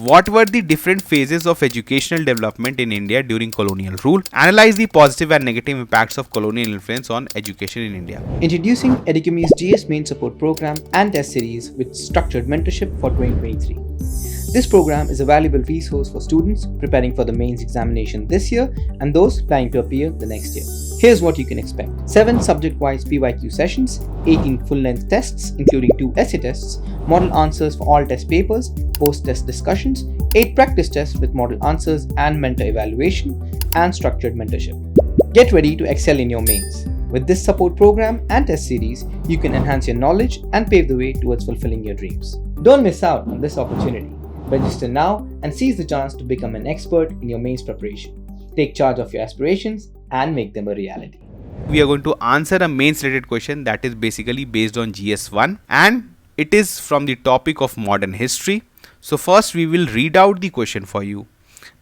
What were the different phases of educational development in India during colonial rule? Analyze the positive and negative impacts of colonial influence on education in India. Introducing Educamy's GS Main Support Program and Test Series with Structured Mentorship for 2023. This program is a valuable resource for students preparing for the mains examination this year and those planning to appear the next year. Here's what you can expect. 7 subject-wise PYQ sessions, 18 full-length tests including 2 essay tests, model answers for all test papers, post-test discussions, 8 practice tests with model answers and mentor evaluation, and structured mentorship. Get ready to excel in your mains. With this support program and test series, you can enhance your knowledge and pave the way towards fulfilling your dreams. Don't miss out on this opportunity. Register now and seize the chance to become an expert in your mains preparation. Take charge of your aspirations and make them a reality. We are going to answer a mains related question that is basically based on GS1 and it is from the topic of modern history. So first we will read out the question for you.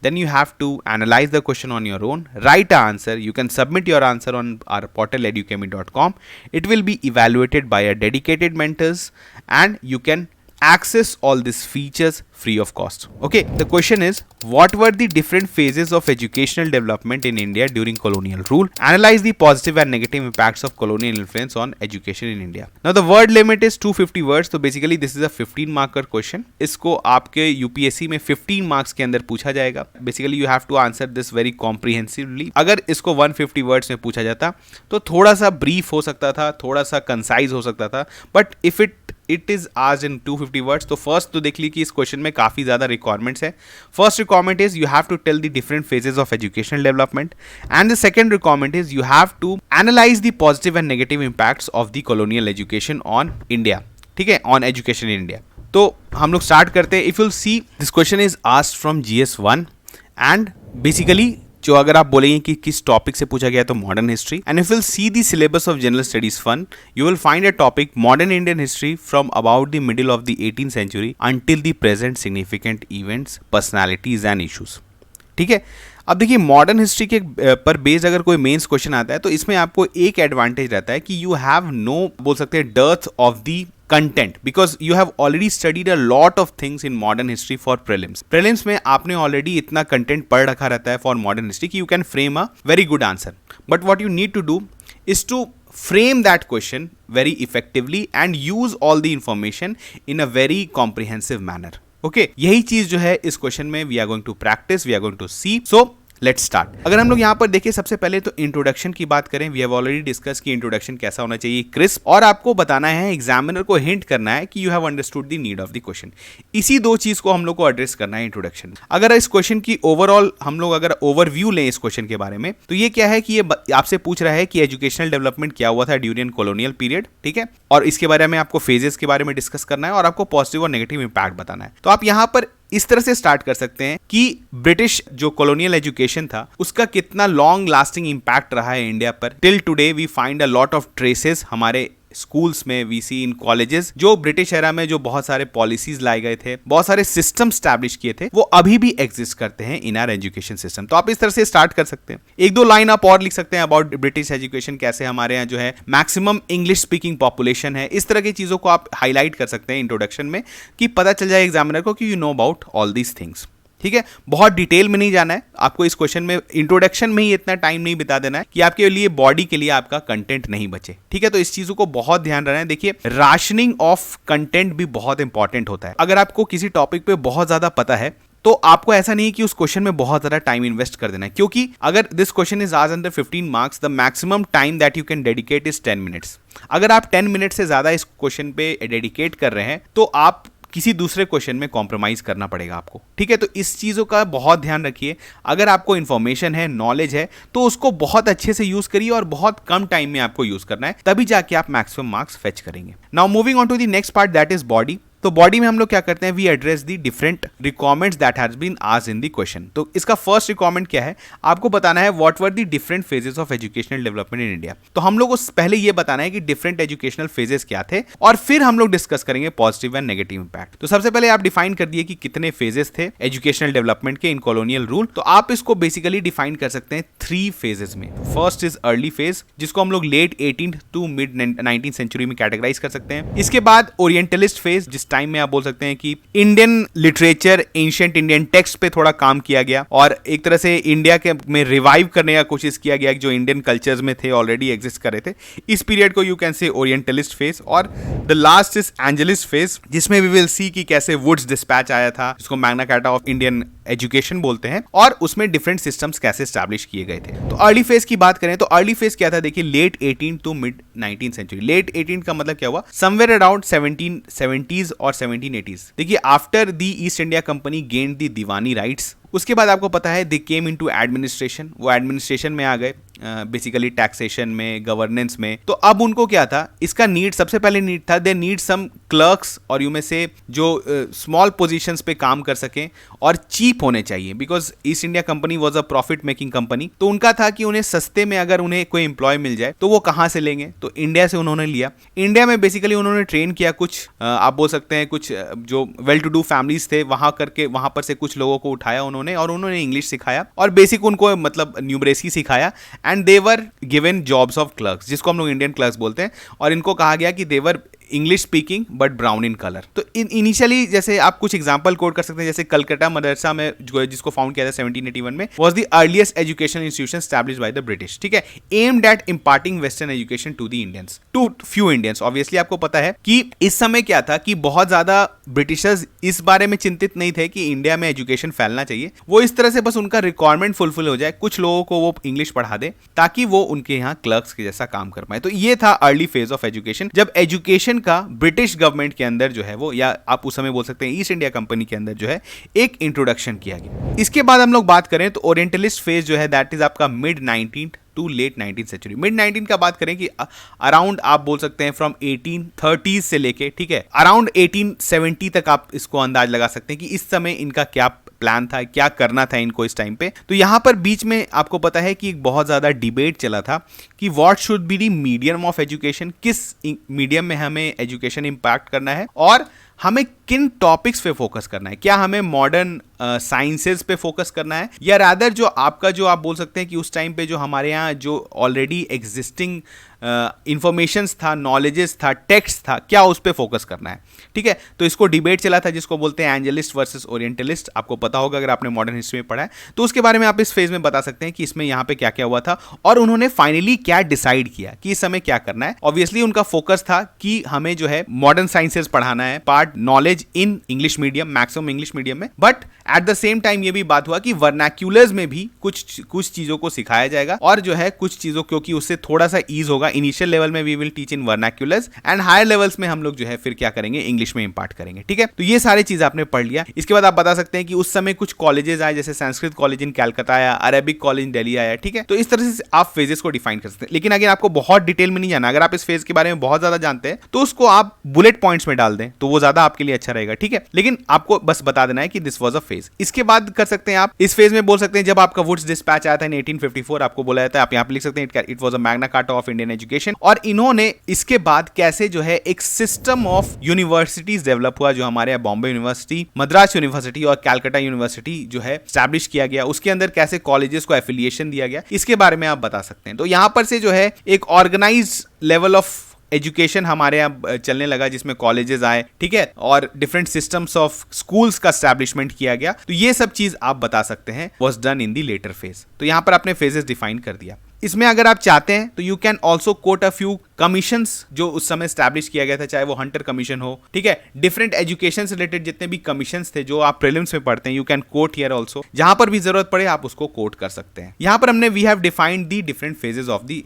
Then you have to analyze the question on your own, write an answer. You can submit your answer on our portal educamy.com. It will be evaluated by our dedicated mentors and you can access all these features free of cost. Okay, the question is, what were the different phases of educational development in India during colonial rule? Analyze the positive and negative impacts of colonial influence on education in India. Now the word limit is 250 words. So basically this is a 15 marker question. इसको आपके UPSC में 15 marks के अंदर पूछा जाएगा. Basically you have to answer this very comprehensively. अगर इसको 150 words में पूछा जाता तो थोड़ा सा brief हो सकता था, थोड़ा सा concise हो सकता था. But if it is asked in 250 words, तो first तो देख ली कि इस क्वेश्चन में काफ़ी ज़्यादा requirements है. First requirement is you have to tell the different phases of educational development and the second requirement is you have to analyze the positive and negative impacts of the colonial education on India. ठीक है, on education in India. तो हम लोग start करते हैं. If you'll see, this question is asked from GS1 and basically जो अगर आप बोलेंगे कि किस टॉपिक से पूछा गया तो modern history and if will see the syllabus of general studies fun you will find a topic modern Indian history from about the middle of the 18th century until the present significant events personalities and issues. ठीक है, अब देखिए modern history के पर based अगर कोई mains question आता है तो इसमें आपको एक एडवांटेज रहता है कि यू हैव नो बोल सकते हैं dearth of the content because you have already studied a lot of things in modern history for prelims में आपने ऑलरेडी इतना कंटेंट पढ़ रखा रहता है फॉर मॉडर्न हिस्ट्री कि you can frame a very good answer. But what you need to do is to frame that question very effectively and use all the information in a very comprehensive manner. Okay, यही चीज जो है इस question में we are going to practice, we are going to see. So let's start. अगर हम लोग यहाँ पर देखिए सबसे पहले तो इंट्रोडक्शन की बात करें. वी हैव ऑलरेडी डिस्कस कि इंट्रोडक्शन कैसा होना चाहिए, क्रिस्प, और आपको बताना है एग्जामिनर को हिंट करना है कि you have understood the need of the question. इसी दो चीज को हम लोग को एड्रेस करना है इंट्रोडक्शन. अगर इस क्वेश्चन की ओवरऑल हम लोग अगर ओवरव्यू लें इस क्वेश्चन के बारे में तो ये क्या है कि ये आपसे पूछ रहा है कि एजुकेशनल डेवलपमेंट क्या हुआ था ड्यूरिंग कॉलोनियल पीरियड. ठीक है, और इसके बारे में आपको फेजेस के बारे में डिस्कस करना है और आपको पॉजिटिव और नेगेटिव इंपैक्ट बताना है. तो आप यहाँ पर इस तरह से स्टार्ट कर सकते हैं कि ब्रिटिश जो कॉलोनियल एजुकेशन था उसका कितना लॉन्ग लास्टिंग इंपैक्ट रहा है इंडिया पर. Till today we find a lot of traces हमारे स्कूल्स में, वी सी इन कॉलेजेस, जो ब्रिटिश एरा में जो बहुत सारे पॉलिसीज लाए गए थे, बहुत सारे सिस्टम स्टैब्लिश किए थे, वो अभी भी एग्जिस्ट करते हैं इन आवर एजुकेशन सिस्टम. तो आप इस तरह से स्टार्ट कर सकते हैं. एक दो लाइन आप और लिख सकते हैं अबाउट ब्रिटिश एजुकेशन, कैसे हमारे यहाँ जो है मैक्सिमम इंग्लिश स्पीकिंग पॉपुलेशन है. इस तरह की चीजों को आप हाईलाइट कर सकते हैं इंट्रोडक्शन में कि पता चल जाए एग्जामिनर को कि you know about all these things. ठीक है, बहुत डिटेल में नहीं जाना है आपको इस क्वेश्चन में. इंट्रोडक्शन में ही इतना टाइम नहीं बिता देना है कि आपके लिए बॉडी के लिए आपका कंटेंट नहीं बचे. ठीक है, तो इस चीजों को बहुत ध्यान रखना है. देखिए राशनिंग ऑफ कंटेंट भी बहुत इंपॉर्टेंट होता है. अगर आपको किसी टॉपिक पे बहुत ज्यादा पता है तो आपको ऐसा नहीं कि उस क्वेश्चन में बहुत ज्यादा टाइम इन्वेस्ट कर देना है, क्योंकि अगर दिस क्वेश्चन इज आज under 15 marks, the maximum time that you can dedicate is 10 minutes. अगर आप 10 मिनट से ज्यादा इस क्वेश्चन पे डेडिकेट कर रहे हैं तो आप किसी दूसरे क्वेश्चन में कॉम्प्रोमाइज करना पड़ेगा आपको. ठीक है, तो इस चीज़ों का बहुत ध्यान रखिए. अगर आपको इन्फॉर्मेशन है, नॉलेज है, तो उसको बहुत अच्छे से यूज करिए और बहुत कम टाइम में आपको यूज करना है, तभी जाके आप मैक्सिमम मार्क्स फेच करेंगे. Now moving on to the next part that is body. तो बॉडी में हम लोग क्या करते हैं, we address the different requirements that has been asked in the question. तो इसका फर्स्ट रिक्वायरमेंट क्या है, आपको बताना है what were the different phases of educational development in India. तो हम लोग को पहले ये बताना है कि डिफरेंट एजुकेशनल फेजेस क्या थे और फिर हम लोग डिस्कस करेंगे पॉजिटिव एंड नेगेटिव इंपैक्ट. तो सबसे पहले आप डिफाइन कर दिए कि कितने फेजेस थे एजुकेशनल डेवलपमेंट के इन कॉलोनियल रूल. तो आप इसको बेसिकली डिफाइन कर सकते हैं 3 फेजेस में. फर्स्ट इज अर्ली फेज, जिसको हम लोग late 18th to mid 19th century में कैटेगराइज कर सकते हैं. इसके बाद ओरिएंटलिस्ट फेज, जिस टाइम में आप बोल सकते हैं कि Indian literature, ancient Indian text पे थोड़ा काम किया गया और एक तरह से इंडिया के में रिवाइव करने का कोशिश किया गया जो इंडियन कल्चर्स में थे, ऑलरेडी एग्जिस्ट कर रहे थे। इस पीरियड को you can say orientalist phase, और द लास्ट इज एंजेलिस्ट फेज, जिसमें वी विल सी कि कैसे वुड्स डिस्पैच आया था, जिसको Magna carta of Indian education बोलते हैं, और उसमें डिफरेंट सिस्टम्स कैसे स्टैब्लिश किए गए थे। तो अर्ली फेज की बात करें तो अर्ली फेज क्या था, देखिए late 18 to mid 19th century. Late 18 का मतलब क्या हुआ, समवेयर अराउंड 1770s और 1780s। देखिए after the east India company gained the Deewani rights, उसके बाद आपको पता है दे केम इनटू एडमिनिस्ट्रेशन, वो एडमिनिस्ट्रेशन में आ गए, बेसिकली टैक्सेशन में, गवर्नेंस में। तो अब उनको क्या था, इसका नीड, सबसे पहले नीड था दे नीड सम क्लर्क्स, और यू में से जो स्मॉल पोजीशंस पे काम कर सकें और चीप होने चाहिए, because east India company was a profit making company. तो उनका था कि उन्हें सस्ते में अगर उन्हें कोई एम्प्लॉय मिल जाए तो वो कहाँ से लेंगे, तो इंडिया से उन्होंने लिया। इंडिया में बेसिकली उन्होंने ट्रेन किया कुछ, आप बोल सकते हैं कुछ जो वेल टू डू फैमिलीज थे, वहां करके वहां पर से कुछ लोगों को उठाया उन्होंने, और उन्होंने इंग्लिश सिखाया और बेसिक उनको मतलब न्यूमरेसी सिखाया, and they were given jobs of clerks, जिसको हम लोग इंडियन क्लर्क्स बोलते हैं, और इनको कहा गया कि they were English speaking but brown in colour. तो इनिशियली जैसे आप कुछ एग्जांपल कोट कर सकते हैं, जैसे कलकत्ता मदरसा में जो जिसको फाउंड किया था 1781 में, was the earliest education institution established by the British, ठीक है, aimed at imparting western education to the Indians, to few Indians. Obviously आपको पता है कि इस समय क्या था कि बहुत ज्यादा ब्रिटिशर्स इस बारे में चिंतित नहीं थे कि इंडिया में एजुकेशन फैलना चाहिए, वो इस तरह से बस उनका रिक्वायरमेंट फुलफिल हो जाए, कुछ लोगों को वो इंग्लिश पढ़ा दे ताकि वो उनके यहाँ क्लर्क्स के जैसा काम कर पाए। तो ये था अर्ली फेज ऑफ एजुकेशन, जब एजुकेशन का ब्रिटिश गवर्नमेंट के अंदर जो है वो, या आप उस समय बोल सकते हैं ईस्ट इंडिया कंपनी के अंदर जो है एक इंट्रोडक्शन किया गया। इसके बाद हम लोग बात करें तो ओरिएंटलिस्ट फेज जो है दैट इज आपका mid 19th to late 19th century. Mid 19 का बात करें कि अराउंड आप बोल सकते हैं फ्रॉम 1830s से लेके, ठीक है, अराउंड 1870 तक आप इसको अंदाज लगा सकते हैं कि इस समय इनका क्या प्लान था, क्या करना था इनको इस टाइम पे। तो यहां पर बीच में आपको पता है कि एक बहुत ज्यादा डिबेट चला था कि what should be the medium of education, किस मीडियम में हमें एजुकेशन इंपैक्ट करना है और हमें किन टॉपिक्स पे फोकस करना है, क्या हमें मॉडर्न साइंसेस पे फोकस करना है, या रादर जो आपका जो आप बोल सकते हैं कि उस टाइम पे जो हमारे यहाँ जो ऑलरेडी एग्जिस्टिंग इंफॉर्मेशंस था, नॉलेजेस था, टेक्स्ट था, क्या उस पे फोकस करना है, ठीक है। तो इसको डिबेट चला था जिसको बोलते हैं एंजेलिस्ट वर्सेस ओरिएंटलिस्ट। आपको पता होगा अगर आपने मॉडर्न हिस्ट्री में पढ़ा है, तो उसके बारे में आप इस फेज में बता सकते हैं कि इसमें यहाँ पे क्या क्या हुआ था और उन्होंने फाइनली क्या डिसाइड किया कि इस समय क्या करना है। ऑब्वियसली उनका फोकस था कि हमें जो है मॉडर्न साइंसेस पढ़ाना है, part knowledge in English medium, maximum English medium में, but at the same time ये भी बात हुआ कि वर्नाक्यूलर्स में भी कुछ चीजों को सिखाया जाएगा, और जो है कुछ चीजों क्योंकि उससे थोड़ा सा ईज होगा। इनिशियल लेवल में we will teach in vernaculars and higher levels में हम लोग जो है फिर क्या करेंगे, इंग्लिश में इंपार्ट करेंगे, ठीक है। तो ये सारी चीज आपने पढ़ लिया। इसके बाद आप बता सकते हैं कि उस समय कुछ कॉलेजेस आए, जैसे संस्कृत कॉलेज इन कैलकाता आया, अरेबिक कॉलेज इन दिल्ली आया, ठीक है। तो इस तरह से आप फेजेस को डिफाइन कर सकते हैं। लेकिन अगर आपको बहुत डिटेल में नहीं जाना, अगर आप इस फेज के बारे में बहुत ज्यादा जानते हैं तो उसको आप बुलेट पॉइंट्स में डाल दें तो वो ज्यादा आपके लिए अच्छा रहेगा, ठीक है। लेकिन आपको बस बता देना है कि दिस वाज अ फेज। इसके बाद कर सकते हैं आप इस फेज में बोल सकते हैं जब आपका वुड्स डिस्पैच आया था इन 1854, आपको बोला जाता है, आप यहां पे लिख सकते हैं it was a Magna carta of Indian education. और इन्होंने इसके बाद कैसे जो है एक सिस्टम ऑफ यूनिवर्सिटीज डेवलप हुआ, जो हमारे यहाँ बॉम्बे यूनिवर्सिटी, मद्रास यूनिवर्सिटी और कैलकाटा यूनिवर्सिटी जो है स्टैब्लिश किया गया, उसके अंदर कैसे कॉलेजेस को एफिलिएशन दिया गया, इसके बारे में आप बता सकते हैं। तो यहां पर से जो है एक ऑर्गेनाइज्ड लेवल ऑफ एजुकेशन हमारे यहाँ चलने लगा, जिसमें कॉलेजेस आए, ठीक है, और डिफरेंट सिस्टम्स ऑफ स्कूल्स का एस्टैब्लिशमेंट किया गया। तो ये सब चीज आप बता सकते हैं was done in the later phase. तो यहां पर आपने फेजेस डिफाइन कर दिया। इसमें अगर आप चाहते हैं तो you can also quote a few commissions जो उस समय स्टैब्लिश किया गया था, चाहे वो हंटर कमीशन हो, ठीक है, डिफरेंट एजुकेशन से रिलेटेड जितने भी कमीशंस थे जो आप प्रीलिम्स में पढ़ते हैं, you can coat here also. जहां पर भी जरूरत पड़े आप उसको कोट कर सकते हैं। यहां पर हमने we have defined the different phases of the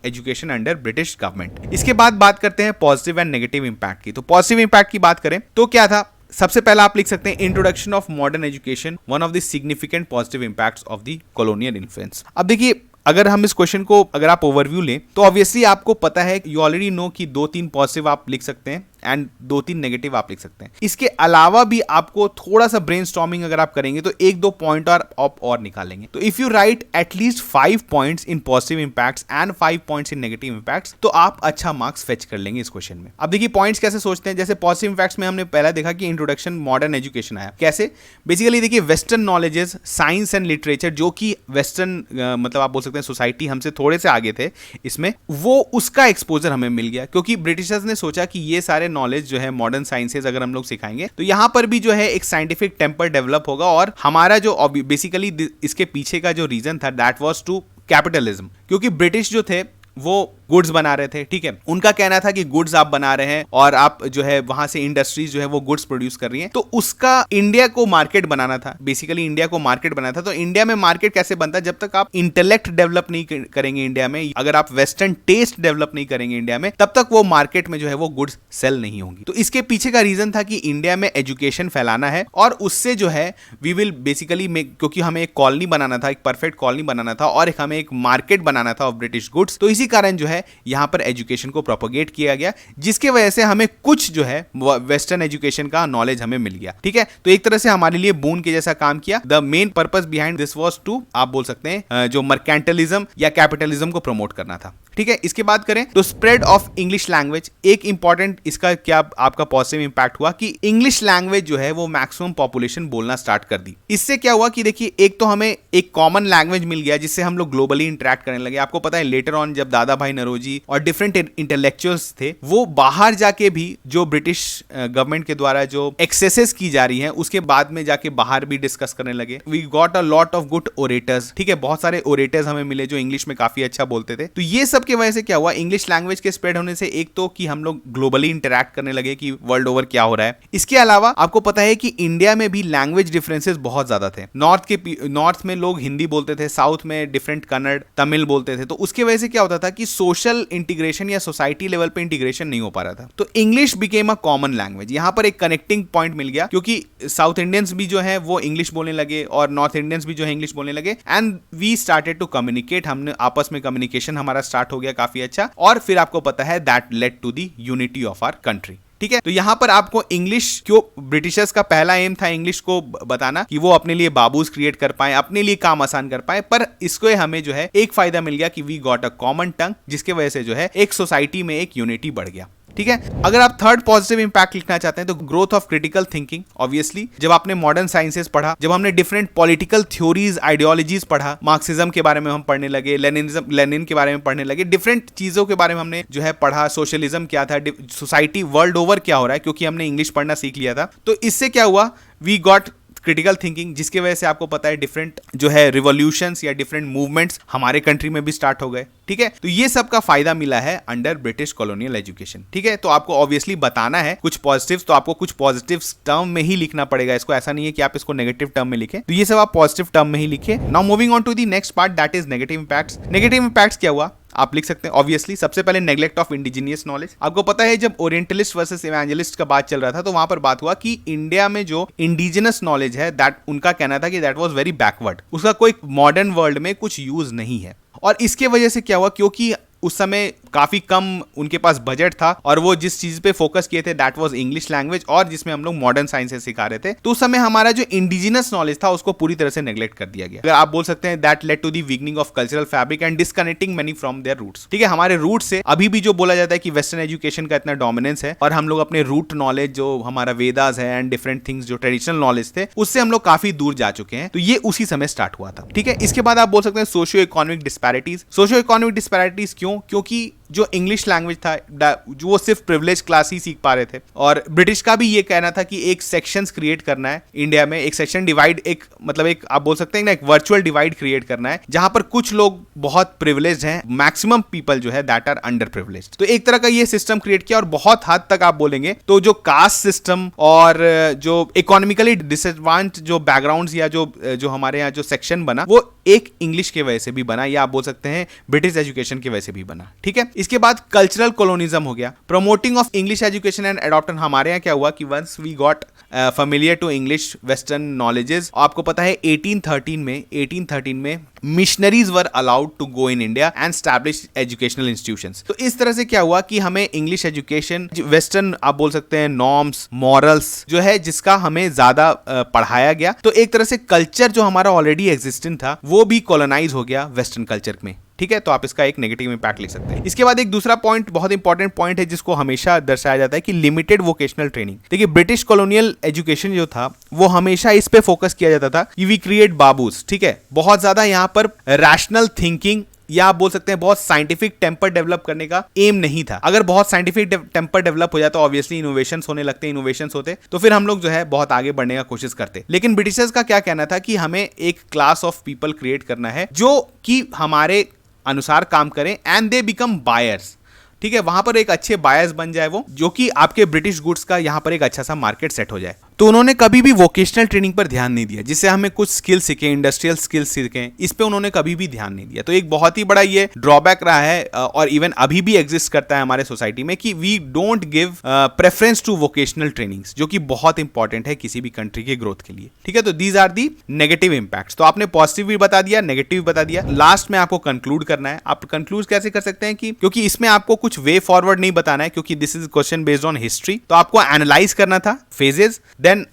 education under British government. इसके बाद बात करते हैं पॉजिटिव एंड नेगेटिव इंपैक्ट की। तो पॉजिटिव इंपैक्ट की बात करें तो क्या था, सबसे पहला आप लिख सकते हैं introduction of modern education, one of the significant positive impacts of the colonial influence. अब देखिए, अगर हम इस क्वेश्चन को अगर आप ओवरव्यू लें तो ऑब्वियसली आपको पता है, यू ऑलरेडी नो कि 2-3 पॉजिटिव आप लिख सकते हैं एंड 2-3 नेगेटिव आप लिख सकते हैं। इसके अलावा भी आपको थोड़ा सा ब्रेनस्टॉर्मिंग अगर आप करेंगे तो 1-2 पॉइंट और निकालेंगे। तो if you right at least 5 points in positive impacts and 5 points in negative impacts, तो आप अच्छा मार्क्स फेच कर लेंगे इस क्वेश्चन में। अब देखिए पॉइंट्स कैसे सोचते हैं। जैसे पॉजिटिव इंपैक्ट्स में हमने पहला देखा कि इंट्रोडक्शन मॉडर्न एजुकेशन आया। कैसे? बेसिकली देखिए, western knowledges, science and literature, जो कि वेस्टर्न मतलब आप बोल सकते हैं सोसाइटी हमसे थोड़े से आगे थे इसमें, वो उसका एक्सपोजर हमें मिल गया, क्योंकि ब्रिटिशर्स ने सोचा कि ये सारे नॉलेज जो है मॉडर्न साइंसेज अगर हम लोग सिखाएंगे तो यहाँ पर भी जो है एक साइंटिफिक टेम्पर डेवलप होगा। और हमारा जो बेसिकली इसके पीछे का जो रीजन था दैट वाज टू कैपिटलिज्म, क्योंकि ब्रिटिश जो थे वो गुड्स बना रहे थे, ठीक है। उनका कहना था कि गुड्स आप बना रहे हैं और आप जो है वहां से इंडस्ट्रीज जो है वो गुड्स प्रोड्यूस कर रही हैं, तो उसका इंडिया को मार्केट बनाना था, बेसिकली इंडिया को मार्केट बनाना था। तो इंडिया में मार्केट कैसे बनता? जब तक आप इंटेलेक्ट डेवलप नहीं करेंगे इंडिया में, अगर आप वेस्टर्न टेस्ट डेवलप नहीं करेंगे इंडिया में, तब तक वो मार्केट में जो है वो गुड्स सेल नहीं होंगी। तो इसके पीछे का रीजन था कि इंडिया में एजुकेशन फैलाना है और उससे जो है वी विल बेसिकली मेक, क्योंकि हमें एक कॉलोनी बनाना था, एक परफेक्ट कॉलोनी बनाना था और हमें एक मार्केट बनाना था ऑफ ब्रिटिश गुड्स। तो इसी कारण जो है यहां पर एजुकेशन को प्रोपोगेट किया गया, जिसके वजह से हमें कुछ जो है वेस्टर्न एजुकेशन का नॉलेज हमें मिल गया, ठीक है। तो एक तरह से हमारे लिए बून के जैसा काम किया। The main purpose behind this was to, आप बोल सकते हैं जो मर्केंटलिज्म या कैपिटलिज्म को प्रमोट करना था, ठीक है। इसके बाद करें तो स्प्रेड ऑफ इंग्लिश लैंग्वेज, एक इंपॉर्टेंट इसका क्या आपका पॉजिटिव इंपैक्ट हुआ कि इंग्लिश लैंग्वेज जो है वो मैक्सिमम पॉपुलेशन बोलना स्टार्ट कर दी। इससे क्या हुआ कि देखिए एक तो हमें एक कॉमन लैंग्वेज मिल गया जिससे हम लोग ग्लोबली इंटरेक्ट करने लगे। आपको पता है लेटर ऑन जब दादा भाई नौरोजी और डिफरेंट इंटेलेक्चुअल्स थे वो बाहर जाके भी जो ब्रिटिश गवर्नमेंट के द्वारा जो एक्सेसेस की जा रही हैं उसके बाद में जाके बाहर भी डिस्कस करने लगे। We got a lot of good orators, ठीक है, बहुत सारे ओरेटर्स हमें मिले जो इंग्लिश में काफी अच्छा बोलते थे। तो ये सब की वजह से क्या हुआ, इंग्लिश लैंग्वेज के स्प्रेड होने से एक तो कि हम लोग ग्लोबली इंटरेक्ट करने लगे कि वर्ल्ड ओवर क्या हो रहा है। इसके अलावा आपको पता है कि इंडिया में भी लैंग्वेज डिफरेंसेस बहुत ज्यादा थे। नॉर्थ में लोग हिंदी बोलते थे, साउथ में डिफरेंट कन्नड़ तमिल बोलते थे। तो उसके वजह से क्या होता था कि सोशल इंटीग्रेशन या सोसाइटी लेवल पे इंटीग्रेशन नहीं हो पा रहा था। तो English became a common language, यहां पर एक कनेक्टिंग पॉइंट मिल गया क्योंकि साउथ इंडियंस भी जो है वो इंग्लिश बोलने लगे और नॉर्थ इंडियंस भी जो है इंग्लिश बोलने लगे and we started to communicate. हमने आपस में कम्युनिकेशन हमारा स्टार्ट हो गया काफी अच्छा और फिर आपको पता है that led to the unity of our country, ठीक है। तो यहां पर आपको इंग्लिश क्यों, ब्रिटिशर्स का पहला एम था इंग्लिश को बताना कि वो अपने लिए बाबूज क्रिएट कर पाए, अपने लिए काम आसान कर पाए, पर इसको हमें जो है एक फायदा मिल गया कि वी गॉट अ कॉमन टंग, जिसके वजह से जो है एक सोसाइटी में एक यूनिटी बढ़ गया, ठीक है। अगर आप थर्ड पॉजिटिव इंपैक्ट लिखना चाहते हैं तो growth of critical thinking. Obviously जब आपने मॉडर्न साइंसेस पढ़ा, जब हमने डिफरेंट पॉलिटिकल थ्योरीज आइडियोलॉजीज पढ़ा, मार्क्सिज्म के बारे में हम पढ़ने लगे, लेनिन के बारे में पढ़ने लगे, डिफरेंट चीजों के बारे में हमने जो है पढ़ा, सोशलिज्म क्या था, सोसाइटी वर्ल्ड ओवर क्या हो रहा है, क्योंकि हमने इंग्लिश पढ़ना सीख लिया था। तो इससे क्या हुआ, वी गॉट क्रिटिकल थिंकिंग, जिसकी वजह से आपको पता है डिफरेंट जो है रिवॉल्यूशंस या डिफरेंट मूवमेंट्स हमारे कंट्री में भी स्टार्ट हो गए, ठीक है। तो ये सब का फायदा मिला है अंडर ब्रिटिश कॉलोनियल एजुकेशन, ठीक है। तो आपको ऑब्वियसली बताना है कुछ पॉजिटिव्स, तो आपको कुछ पॉजिटिव टर्म में ही लिखना पड़ेगा इसको, ऐसा नहीं है कि आप इसको नेगेटिव टर्म में लिखें। तो ये सब आप पॉजिटिव टर्म में ही लिखिए। Now moving on to the next part that is negative impacts. Negative impacts क्या हुआ आप लिख सकते हैं। ऑब्वियसली सबसे पहले नेग्लेक्ट ऑफ इंडिजिनियस नॉलेज। आपको पता है जब ओरिएंटलिस्ट वर्सेस इवेंजलिस्ट का बात चल रहा था तो वहां पर बात हुआ कि इंडिया में जो इंडिजिनस नॉलेज है दैट उनका कहना था कि दैट वाज वेरी बैकवर्ड, उसका कोई मॉडर्न वर्ल्ड में कुछ यूज नहीं है। और इसके वजह से क्या हुआ, क्योंकि उस समय काफी कम उनके पास बजट था और वो जिस चीज पे फोकस किए थे दैट वाज इंग्लिश लैंग्वेज और जिसमें हम लोग मॉडर्न साइंसेस सिखा रहे थे, तो उस समय हमारा जो इंडिजिनस नॉलेज था उसको पूरी तरह से नेग्लेक्ट कर दिया गया। अगर आप बोल सकते हैं that led to the weakening of cultural fabric and disconnecting many from their roots, ठीक है। हमारे रूट से अभी भी जो बोला जाता है कि वेस्टर्न एजुकेशन का इतना डोमिनेंस है और हम लोग अपने रूट नॉलेज जो हमारा वेदास है एंड डिफरेंट थिंग्स जो ट्रेडिशनल नॉलेज थे उससे हम लोग काफी दूर जा चुके हैं। तो ये उसी समय स्टार्ट हुआ था, ठीक है। इसके बाद आप बोल सकते हैं socio economic disparities. Socio economic disparities क्योंकि जो इंग्लिश लैंग्वेज था जो वो सिर्फ प्रिविलेज क्लास ही सीख पा रहे थे और ब्रिटिश का भी ये कहना था कि एक सेक्शंस क्रिएट करना है इंडिया में, एक सेक्शन डिवाइड, एक मतलब एक आप बोल सकते हैं ना एक वर्चुअल डिवाइड क्रिएट करना है जहां पर कुछ लोग बहुत प्रिविलेज्ड हैं, मैक्सिमम पीपल जो है दैट आर अंडर प्रिविलेज्ड। तो एक तरह का ये सिस्टम क्रिएट किया और बहुत हद तक आप बोलेंगे तो जो कास्ट सिस्टम और जो इकोनॉमिकली डिसएडवांटेज जो बैकग्राउंड्स या जो हमारे यहाँ जो सेक्शन बना वो एक इंग्लिश के वजह से भी बना या आप बोल सकते हैं ब्रिटिश एजुकेशन की वजह से भी बना, ठीक है। इसके बाद कल्चरल कोलोनिज्म हो गया, promoting of English education and adoption. हमारे यहाँ क्या हुआ कि once we got familiar to English western knowledges, आपको पता है 1813 में missionaries were allowed to go in India and establish educational institutions. तो इस तरह से क्या हुआ कि हमें इंग्लिश एजुकेशन वेस्टर्न आप बोल सकते हैं नॉर्म्स मॉरल्स जो है जिसका हमें ज्यादा पढ़ाया गया। तो एक तरह से कल्चर जो हमारा ऑलरेडी एग्जिस्टेंट था वो भी कॉलोनाइज हो गया वेस्टर्न कल्चर में, ठीक है। तो आप इसका एक नेगेटिव इंपैक्ट लिख सकते हैं। इसके बाद एक दूसरा पॉइंट बहुत इंपॉर्टेंट पॉइंट है जिसको हमेशा दर्शाया जाता है कि लिमिटेड वोकेशनल ट्रेनिंग। देखिए ब्रिटिश कॉलोनियल एजुकेशन जो था वो हमेशा इस पे फोकस किया जाता था कि वी क्रिएट बाबूस, ठीक है। बहुत ज्यादा यहाँ पर रैशनल थिंकिंग या आप बोल सकते हैं बहुत साइंटिफिक टेम्पर डेवलप करने का एम नहीं था। अगर बहुत साइंटिफिक टेम्पर डेवलप हो जाता, ऑब्वियसली इनोवेशंस होने लगते, इनोवेशंस होते तो फिर हम लोग जो है बहुत आगे बढ़ने का कोशिश करते। लेकिन ब्रिटिशर्स का क्या कहना था कि हमें एक क्लास ऑफ पीपल क्रिएट करना है जो कि हमारे अनुसार काम करें एंड दे बिकम बायर्स। ठीक है, वहां पर एक अच्छे बायर्स बन जाए वो, जो कि आपके ब्रिटिश गुड्स का यहां पर एक अच्छा सा मार्केट सेट हो जाए। तो उन्होंने कभी भी वोकेशनल ट्रेनिंग पर ध्यान नहीं दिया, जिससे हमें कुछ स्किल सीखें, इंडस्ट्रियल स्किल सीखें, इस पे उन्होंने कभी भी ध्यान नहीं दिया। तो एक बहुत ही बड़ा ये ड्रॉबैक रहा है और इवन अभी भी एग्जिस्ट करता है हमारे सोसाइटी में कि we don't give preference to vocational trainings, जो कि बहुत इंपॉर्टेंट है किसी भी कंट्री के ग्रोथ के लिए। ठीक है, तो these are the negative impacts. तो आपने पॉजिटिव भी बता दिया, नेगेटिव बता दिया, लास्ट में आपको कंक्लूड करना है। आप कंक्लूड कैसे कर सकते हैं कि क्योंकि इसमें आपको कुछ वे फॉरवर्ड नहीं बताना है, क्योंकि this is question based on history, तो आपको एनालाइज करना था phases, then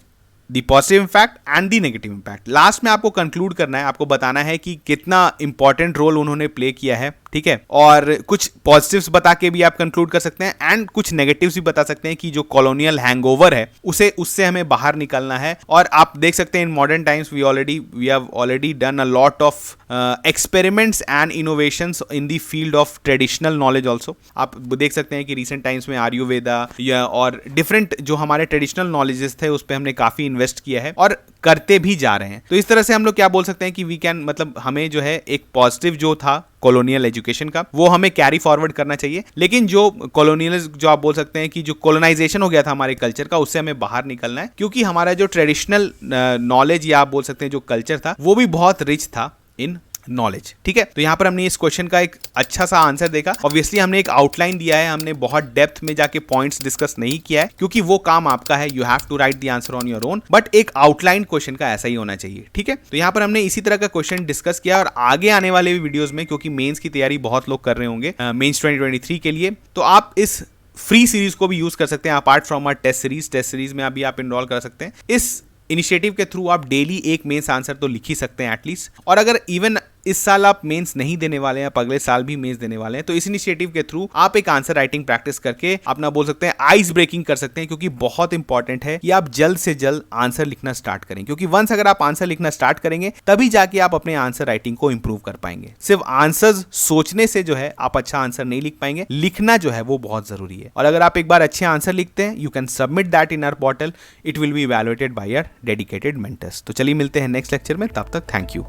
the positive impact and the negative impact. Last में आपको कंक्लूड करना है, आपको बताना है कि कितना इंपॉर्टेंट रोल उन्होंने प्ले किया है। ठीक है, और कुछ पॉजिटिव्स बता के भी आप कंक्लूड कर सकते हैं एंड कुछ नेगेटिव्स भी बता सकते हैं कि जो कॉलोनियल हैंगओवर है उससे हमें बाहर निकलना है। और आप देख सकते हैं in modern times we have already done a lot of experiments and innovations in the field of traditional knowledge also. आप देख सकते हैं कि रिसेंट टाइम्स में आयुर्वेदा या और डिफरेंट जो हमारे ट्रेडिशनल नॉलेजेस थे उस पर हमने काफी इन्वेस्ट किया है और करते भी जा रहे हैं। तो इस तरह से हम लोग क्या बोल सकते हैं कि वी कैन, मतलब हमें जो है एक पॉजिटिव जो था कॉलोनियल एजुकेशन का वो हमें कैरी फॉरवर्ड करना चाहिए। लेकिन जो कॉलोनियल, जो आप बोल सकते हैं कि जो कॉलोनाइजेशन हो गया था हमारे कल्चर का, उससे हमें बाहर निकलना है, क्योंकि हमारा जो ट्रेडिशनल नॉलेज या आप बोल सकते हैं जो कल्चर था वो भी बहुत रिच था इन नॉलेज। ठीक है, तो यहां पर हमने इस क्वेश्चन का एक अच्छा सा आंसर देखा। ऑब्वियसली हमने एक आउटलाइन दिया है, हमने बहुत डेप्थ में जाके पॉइंट्स डिस्कस नहीं किया है, क्योंकि वो काम आपका है, you have to write the answer on your own, but एक आउटलाइन क्वेश्चन का ऐसा ही होना चाहिए। ठीक है, तो यहां पर हमने इसी तरह का क्वेश्चन डिस्कस किया और आगे आने वाले भी वीडियोज में, क्योंकि मेंस की तैयारी बहुत लोग कर रहे होंगे मेंस 2023 के लिए, तो आप इस फ्री सीरीज को भी यूज कर सकते हैं अपार्ट फ्रॉम टेस्ट सीरीज में अभी आप इनरोल कर सकते हैं। इस इनिशिएटिव के थ्रू आप डेली एक मेंस आंसर तो लिख ही सकते हैं एटलीस्ट। और अगर इवन इस साल आप मेंस नहीं देने वाले हैं, अगले साल भी मेंस देने वाले हैं, तो इस इनिशिएटिव के थ्रू आप एक आंसर राइटिंग प्रैक्टिस करके अपना बोल सकते हैं आइस ब्रेकिंग कर सकते हैं, क्योंकि बहुत इंपॉर्टेंट है कि आप जल्द से जल्द आंसर लिखना स्टार्ट करें, क्योंकि वंस अगर आप आंसर लिखना स्टार्ट करेंगे तभी जाके आप अपने आंसर राइटिंग को इंप्रूव कर पाएंगे। सिर्फ आंसर्स सोचने से जो है आप अच्छा आंसर नहीं लिख पाएंगे, लिखना जो है वो बहुत जरूरी है। और अगर आप एक बार अच्छे आंसर लिखते हैं, you can submit that in our portal, it will be evaluated by our dedicated mentors. तो चलिए मिलते हैं नेक्स्ट लेक्चर में, तब तक थैंक यू।